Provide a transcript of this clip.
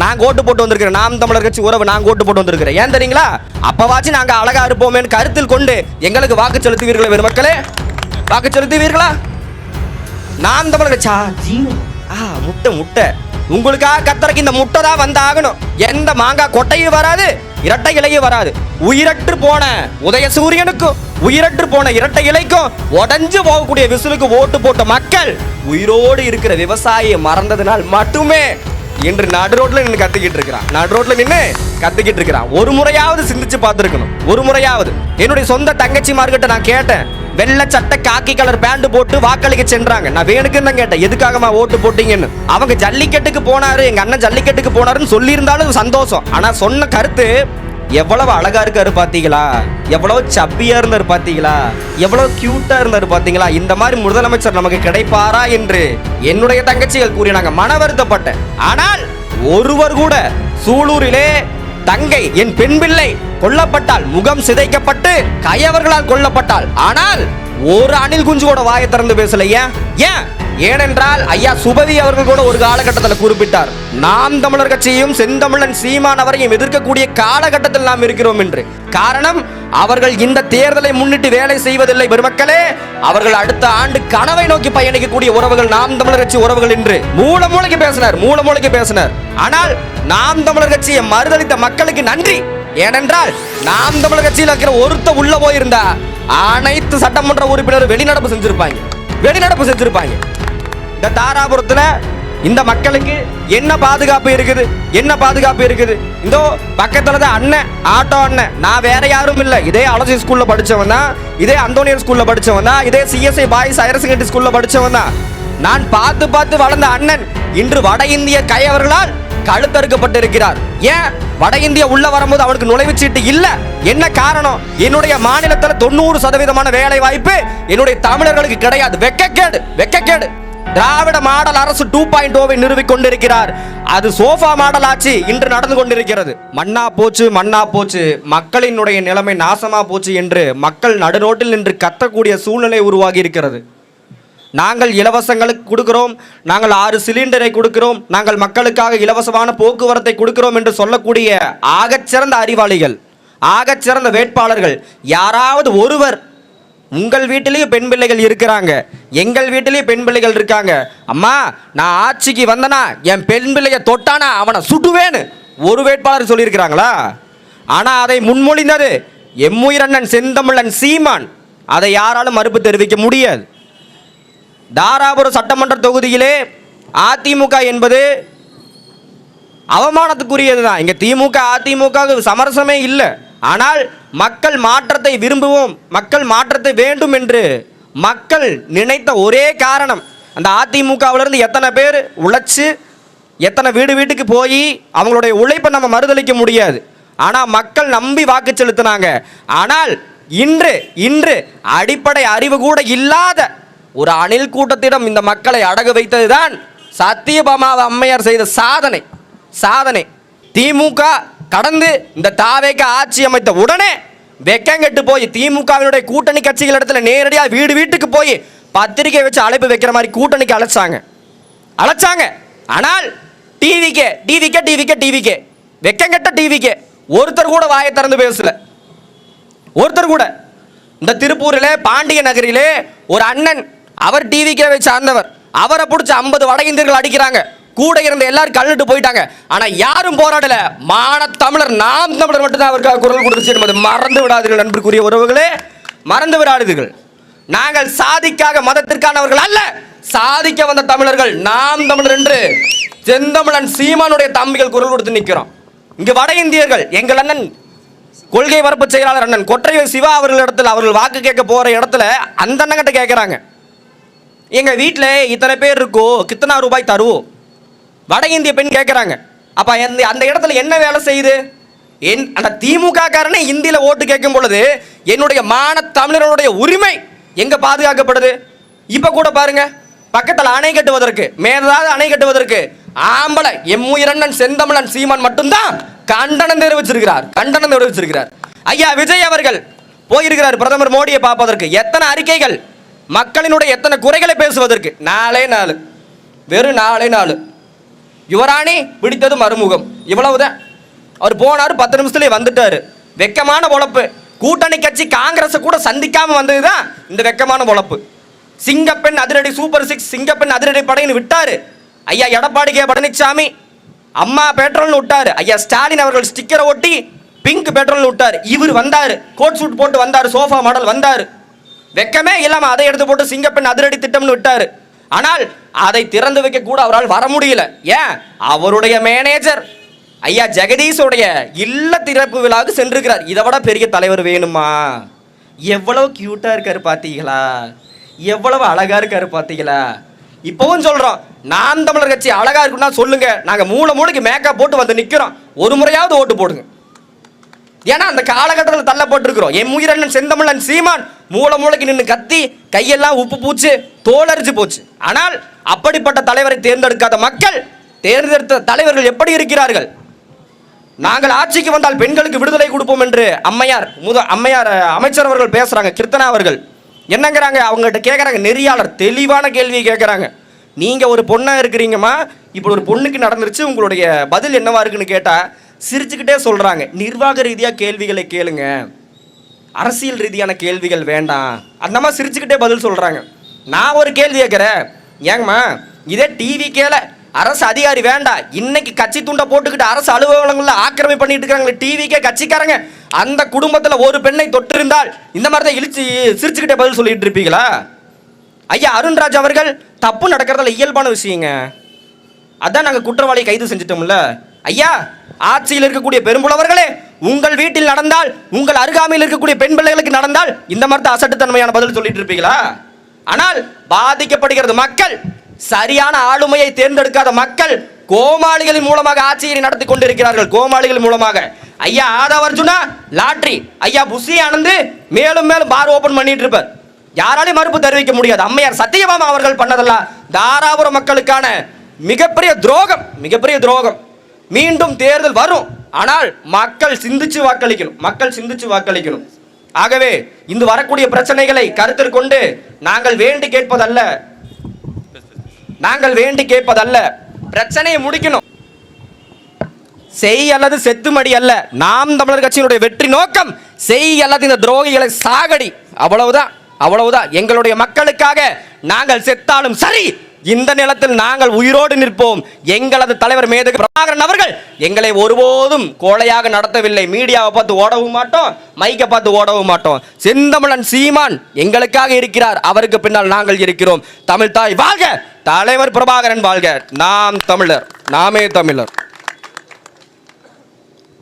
நாங்க ஓட்டு போட்டு வந்திருக்கிறேன். நாம் தமிழர் கட்சி உறவு நாங்க ஓட்டு போட்டு வந்திருக்கிறேன். ஏன் தெரியுங்களா? அப்பவாச்சும் நாங்க அழகா இருப்போமேன்னு கருத்தில் கொண்டு எங்களுக்கு வாக்கு செலுத்துவீர்களா பெருமக்களே? வாக்கு செலுத்துவீர்களா? நாம் தமிழர் கட்சா முட்டை முட்டை உங்களுக்காக கத்தரைக்கு இந்த முட்டை தான் வந்தாகணும். எந்த மாங்காய் கொட்டையும் வராது, இரட்டை இலையும் வராது. உயிரற்று போன உதய சூரியனுக்கும் உயிரற்று போன இரட்டை இலைக்கும் உடஞ்சு போகக்கூடிய விசிலுக்கு ஓட்டு போட்ட மக்கள் உயிரோடு இருக்கிற விவசாயியை மறந்ததுனால் மட்டுமே இன்று நடு ரோட்ல நின்று கத்திக்கிட்டு இருக்கிறான். நடு ரோட்ல நின்று கத்திக்கிட்டு இருக்கிறான். ஒரு முறையாவது சிந்திச்சு பார்த்துருக்கணும். ஒரு முறையாவது. என்னுடைய சொந்த தங்கச்சிமார்கிட்ட நான் கேட்டேன், வெள்ளை சட்டை காக்கி கலர் பேண்ட் போட்டு வாக்களிக்க சென்றாங்க. நான் வேணுக்குன்னு தான் கேட்டேன், எதுக்காகமா ஓட்டு போட்டீங்கன்னு. அவங்க ஜல்லிக்கட்டுக்கு போனாரு, எங்க அண்ணன் ஜல்லிக்கட்டுக்கு போனாருன்னு சொல்லி இருந்தாலும் சந்தோஷம். ஆனா சொன்ன கருத்து, எவ்வளவு அழகா இருக்காரு பாத்தீங்களா, எவ்வளவு சப்பியா இருந்தாரு பாத்தீங்களா, எவ்வளவு கியூட்டா இருந்தாரு பாத்தீங்களா, இந்த மாதிரி முதலமைச்சர் நமக்கு கிடைப்பாரா என்று என்னுடைய தங்கச்சிகள் கூறினாங்க. மன வருத்தப்பட்டேன். ஆனால் ஒருவர் கூட சூலூரிலே தங்கை என் பெண் பிள்ளை கொல்லப்பட்டால், முகம் சிதைக்கப்பட்டு கயவர்களால் கொல்லப்பட்டால், ஆனால் ஒரு அணில் குஞ்சு கூட வாயை திறந்து பேசல. ஏன்? ஏனென்றால் ஐயா சுபவி அவர்கள் கூட ஒரு காலகட்டத்தில் குறிப்பிட்டார், நாம் தமிழர் கட்சியும் செந்தமிழன் சீமான் அவரையும் எதிர்க்கக்கூடிய காலகட்டத்தில் நாம் இருக்கிறோம் என்று. காரணம், அவர்கள் இந்த தேர்தலை முன்னிட்டு வேலை செய்வதில்லை பெருமக்களே. அவர்கள் அடுத்த ஆண்டு கனவை நோக்கி பயணிக்கக்கூடிய உறவுகள் நாம் தமிழர் கட்சி உறவுகள் என்று மூலமூலைக்கு பேசினார். ஆனால் நாம் தமிழர் கட்சியை மறுதளித்த மக்களுக்கு நன்றி. ஏனென்றால் நாம் தமிழர் கட்சியில் இருக்கிற ஒருத்த உள்ள போயிருந்தா அனைத்து சட்டமன்ற உறுப்பினர் வெளிநடப்பு செஞ்சிருப்பாங்க. இந்த தாராபுரத்துல இந்த மக்களுக்கு என்ன பாதுகாப்பு இருக்குது? இந்த பக்கத்துல தான் அண்ணன், ஆட்டோ அண்ணன். நான் வேற யாரும் இல்ல, இதே அலசி ஸ்கூல்ல படிச்சவன் தான், இதே அந்தோனியர் ஸ்கூல்ல படிச்சவன் தான், இதே சிஎஸ்ஐ பாய்ஸ் ஹையர் செகண்டரி ஸ்கூல்ல படிச்சவன் தான். நான் பார்த்து வளர்ந்த அண்ணன் இன்று வட இந்திய கையவர்களால் கழுத்தறுக்கப்பட்டிருக்கிறார். ஏன்? வட இந்தியா உள்ள வரும்போது அவனுக்கு நுழைவுச்சீட்டு இல்ல. என்ன காரணம்? என்னுடைய மாநிலத்தில் 90% வேலை வாய்ப்பு என்னுடைய தமிழர்களுக்கு கிடையாது. வெக்கக்கேடு. திராவிட மாடல் அரசு 2.0 நிறுவிக் கொண்டிருக்கிறார். அது சோஃபா மாடல் ஆட்சி இன்று நடந்து கொண்டிருக்கிறது. மண்ணா போச்சு, மக்களினுடைய நிலைமை நாசமா போச்சு என்று மக்கள் நடுரோட்டில் நின்று கத்தக்கூடிய சூழ்நிலை உருவாகி இருக்கிறது. நாங்கள் இலவசங்களுக்கு கொடுக்கிறோம், நாங்கள் 6 சிலிண்டரை கொடுக்கிறோம், நாங்கள் மக்களுக்காக இலவசமான போக்குவரத்தை கொடுக்கிறோம் என்று சொல்லக்கூடிய ஆகச்சிறந்த அறிவாளிகள், ஆகச்சிறந்த வேட்பாளர்கள் யாராவது ஒருவர், உங்கள் வீட்டிலேயே பெண் பிள்ளைகள் இருக்கிறாங்க, எங்கள் வீட்டிலேயே பெண் பிள்ளைகள் இருக்காங்க, அம்மா நான் ஆட்சிக்கு வந்தனா என் பெண் பிள்ளைய தொட்டானா அவனை சுடுவேன்னு ஒரு வேட்பாளர் சொல்லியிருக்கிறாங்களா? ஆனால் அதை முன்மொழிந்தது எம்முயிரண்ணன் செந்தமிழன் சீமான். அதை யாராலும் மறுப்பு தெரிவிக்க முடியாது. தாராபுரம் சட்டமன்ற தொகுதியிலே அதிமுக என்பது அவமானத்துக்குரியது தான். இங்கே திமுக அதிமுக சமரசமே இல்லை. ஆனால் மக்கள் மாற்றத்தை விரும்புவோம், மக்கள் மாற்றத்தை வேண்டும் என்று மக்கள் நினைத்த ஒரே காரணம், அந்த அதிமுகவிலிருந்து எத்தனை பேர் உழைச்சி எத்தனை வீட்டுக்கு போய் அவங்களுடைய உழைப்பை நம்ம மறுதளிக்க முடியாது. ஆனால் மக்கள் நம்பி வாக்கு செலுத்தினாங்க. ஆனால் இன்று அடிப்படை அறிவு கூட இல்லாத ஒரு அணில் கூட்டத்திடம் இந்த மக்களை அடகு வைத்ததுதான் சத்தியபாமா அம்மையார் செய்த சாதனை. திமுக கடந்து இந்த தாவேக்கு ஆட்சி அமைத்த உடனே வெக்கங்கெட்டு போய் திமுகவினுடைய கூட்டணி கட்சிகள் இடத்துல நேரடியாக வீட்டுக்கு போய் பத்திரிகை வச்சு அழைப்பு வைக்கிற மாதிரி கூட்டணிக்கு அழைச்சாங்க. ஆனால் டிவிக்கே வெக்கங்கெட்ட டிவிக்கே ஒருத்தர் கூட வாயை திறந்து பேசல. ஒருத்தர் கூட. இந்த திருப்பூரிலே பாண்டிய நகரிலே ஒரு அண்ணன், அவர் டிவிக்கே சார்ந்தவர், அவரை பிடிச்சி 50 வட இந்தியர்கள் அடிக்கிறாங்க. கூட இருந்த எல்லாரும் கல்லிட்டு போயிட்டாங்க. ஆனா யாரும் போராடல. தமிழர் நாம் தமிழர் மட்டும்தான் அவருக்காக குரல் கொடுத்து மறந்து விடாதீர்கள் நண்பருக்குரிய உறவுகளே, மறந்து விடாதீர்கள். நாங்கள் சாதிக்காக மதத்திற்கானவர்கள் அல்ல, சாதிக்க வந்த தமிழர்கள் நாம் தமிழர் என்று செந்தமிழன் சீமானுடைய தம்பிகள் குரல் கொடுத்து நிற்கிறோம். இங்கு வட இந்தியர்கள், எங்கள் அண்ணன் கொள்கை பரப்பு செயலாளர் அண்ணன் கொற்றையூர் சிவா அவர்கள் வாக்கு கேட்க போற இடத்துல அந்த அண்ணங்கிட்ட கேட்கிறாங்க, எங்க வீட்டில் இத்தனை பேர் இருக்கோ, கித்தனா ரூபாய் தருவோம்? வட இந்திய பெண் கேட்குறாங்க. அப்போ அந்த இடத்துல என்ன வேலை செய்யுது? அந்த திமுக காரனே இந்தியில ஓட்டு கேட்கும் பொழுது என்னுடைய தமிழர்களுடைய உரிமை எங்க பாதுகாக்கப்படுது? இப்ப கூட பாருங்க, பக்கத்தில் அணை கட்டுவதற்கு, மேதாவது அணை கட்டுவதற்கு ஆம்பளை எம்முயிரண்ணன் செந்தமிழன் சீமான் மட்டும்தான் கண்டனம் தெரிவிச்சிருக்கிறார். ஐயா விஜய் அவர்கள் போயிருக்கிறார் பிரதமர் மோடியை பார்ப்பதற்கு. எத்தனை அறிக்கைகள், மக்களினுடைய எத்தனை குறைகளை பேசுவதற்கு. வெறும் 4 யுவராணி பிடித்தது மறுமுகம், இவ்வளவுதான். அவர் போனார், 10 நிமிஷத்துலேயே வந்துட்டாரு. வெக்கமான பொழப்பு. கூட்டணி கட்சி காங்கிரஸை கூட சந்திக்காம வந்ததுதான் இந்த வெக்கமான பொழப்பு. சிங்கப்பெண் அதிரடி சூப்பர் 6 சிங்கப்பெண் அதிரடி படைன்னு விட்டாரு ஐயா எடப்பாடி கே பழனிசாமி. அம்மா பெட்ரோல்னு விட்டாரு ஐயா ஸ்டாலின் அவர்கள் ஸ்டிக்கரை ஒட்டி பிங்க் பெட்ரோல்னு விட்டாரு. இவர் வந்தாரு, கோட் சூட் போட்டு வந்தாரு, சோஃபா மாடல் வந்தாரு. வெக்கமே இல்லாம அதை எடுத்து போட்டு சிங்கப்பெண் அதிரடி திட்டம்னு விட்டாரு. ஆனால் அதை திறந்து வைக்க கூட அவரால் வர முடியல. ஏன்? அவருடைய மேனேஜர் ஐயா ஜெகதீஷோடைய இல்ல திறப்பு விழாவுக்கு சென்றிருக்கிறார். இதை விட பெரிய தலைவர் வேணுமா? எவ்வளவு கியூட்டா இருக்காரு பாத்தீங்களா? எவ்வளவு அழகா இருக்காரு பாத்தீங்களா? இப்பவும் சொல்றோம், நாம் தமிழர் கட்சி அழகா இருக்குன்னா சொல்லுங்க, நாங்க மூளைக்கு மேக்கப் போட்டு வந்து நிக்கிறோம். ஒரு முறையாவது ஓட்டு போடுங்க. ஏன்னா அந்த காலகட்டத்தில் தள்ளப்பட்டிருக்கிறோம். என் உயிரண்ணன் செந்தமிழன் சீமான் மூளைக்கு நின்று கத்தி கையெல்லாம் உப்பு பூச்சு தோலரிச்சு போச்சு. ஆனால் அப்படிப்பட்ட தலைவரை தேர்ந்தெடுக்காத மக்கள் தேர்ந்தெடுத்த தலைவர்கள் எப்படி இருக்கிறார்கள்? நாங்கள் ஆட்சிக்கு வந்தால் பெண்களுக்கு விடுதலை கொடுப்போம் என்று அம்மையார் அமைச்சர் அவர்கள் பேசுறாங்க. கீர்த்தனா அவர்கள் என்னங்கிறாங்க? அவங்ககிட்ட கேட்குறாங்க, நெறியாளர் தெளிவான கேள்வியை கேட்குறாங்க. நீங்கள் ஒரு பொண்ணாக இருக்கிறீங்கம்மா, இப்போ ஒரு பொண்ணுக்கு நடந்துருச்சு, உங்களுடைய பதில் என்னவா இருக்குன்னு கேட்டால் சிரிச்சுக்கிட்டே சொல்கிறாங்க, நிர்வாக ரீதியாக கேள்விகளை கேளுங்க, அரசியல் ரீதியான கேள்விகள் வேண்டாம். அந்த மாதிரி சிரிச்சுக்கிட்டே பதில் சொல்கிறாங்க. நான் ஒரு கேள்வி கேட்குறேன், ஏங்கம்மா இதே டிவி கேள அரசு அதிகாரி வேண்டாம், இன்னைக்கு கட்சி துண்டை போட்டுக்கிட்டு அரசு அலுவலகங்களில் ஆக்கிரமி பண்ணிட்டு இருக்காங்க டிவிக்கே கட்சிக்காரங்க, அந்த குடும்பத்தில் ஒரு பெண்ணை தொட்டிருந்தால் இந்த மாதிரி தான் இழிச்சு சிரிச்சுக்கிட்டே பதில் சொல்லிட்டு இருப்பீங்களா? ஐயா அருண்ராஜ் அவர்கள் தப்பு நடக்கிறதுல இயல்பான விஷயங்க, அதான் நாங்கள் குற்றவாளியை கைது செஞ்சிட்டோம்ல. ஐயா ஆட்சியில் இருக்கக்கூடிய பெரும்புலவர்களே, உங்கள் வீட்டில் நடந்தால், உங்கள் அருகாமையில் இருக்கக்கூடிய பெண் பிள்ளைகளுக்கு நடந்தால் இந்த மாதிரி தான் அசட்டுத்தன்மையான பதில் சொல்லிட்டு இருப்பீங்களா? ஆனால் பாதிக்கப்படுகிறது மக்கள், சரியான ஆளுமையை தேர்ந்தெடுக்காத மக்கள் கோமாளிகளின் மூலமாக ஆட்சியை நடத்தி கொண்டிருக்கிறார்கள். கோமாளிகள் மூலமாக ஐயா ஆதவ அர்ஜுனா லாட்ரி, ஐயா புஷி ஆனந்து மேலும் மேலும் பார் ஓபன் பண்ணிட்டு இருப்பார். யாராலையும் மறுப்பு தெரிவிக்க முடியாது. அம்மையார் சத்தியபாமா அவர்கள் பண்ணதெல்லாம் தாராபுரம் மக்களுக்கான மிகப்பெரிய துரோகம், மிகப்பெரிய துரோகம். மீண்டும் தேர்தல் வரும், ஆனால் மக்கள் சிந்திச்சு வாக்களிக்கணும், மக்கள் சிந்திச்சு வாக்களிக்கணும். ஆகவே இந்த வரக்கூடிய பிரச்சனைகளை கருத்தில் கொண்டு நாங்கள் வேண்டி கேட்பதல்ல, பிரச்சனையை முடிக்கணும். செய் அல்லது செத்துமடி அல்ல. நாம் தமிழர் கட்சியினுடைய வெற்றி நோக்கம் செய் அல்லது இந்த துரோகிகளை சாகடி, அவ்வளவுதான். எங்களுடைய மக்களுக்காக நாங்கள் செத்தாலும் சரி, இந்த நிலத்தில் நாங்கள் உயிரோடு நிற்போம். எங்களது தலைவர் மேதகு பிரபாகரன் அவர்கள் எங்களை ஒருபோதும் கோழையாக நடத்தவில்லை. மீடியாவை பார்த்து ஓடவும் மாட்டோம், மைக்கை பார்த்து ஓடவும் மாட்டோம். செந்தமிழன் சீமான் எங்களுக்காக இருக்கிறார், அவருக்கு பின்னால் நாங்கள் இருக்கிறோம். தமிழ் தாய் வாழ்க, தலைவர் பிரபாகரன் வாழ்க. நாம் தமிழர், நாமே தமிழர்.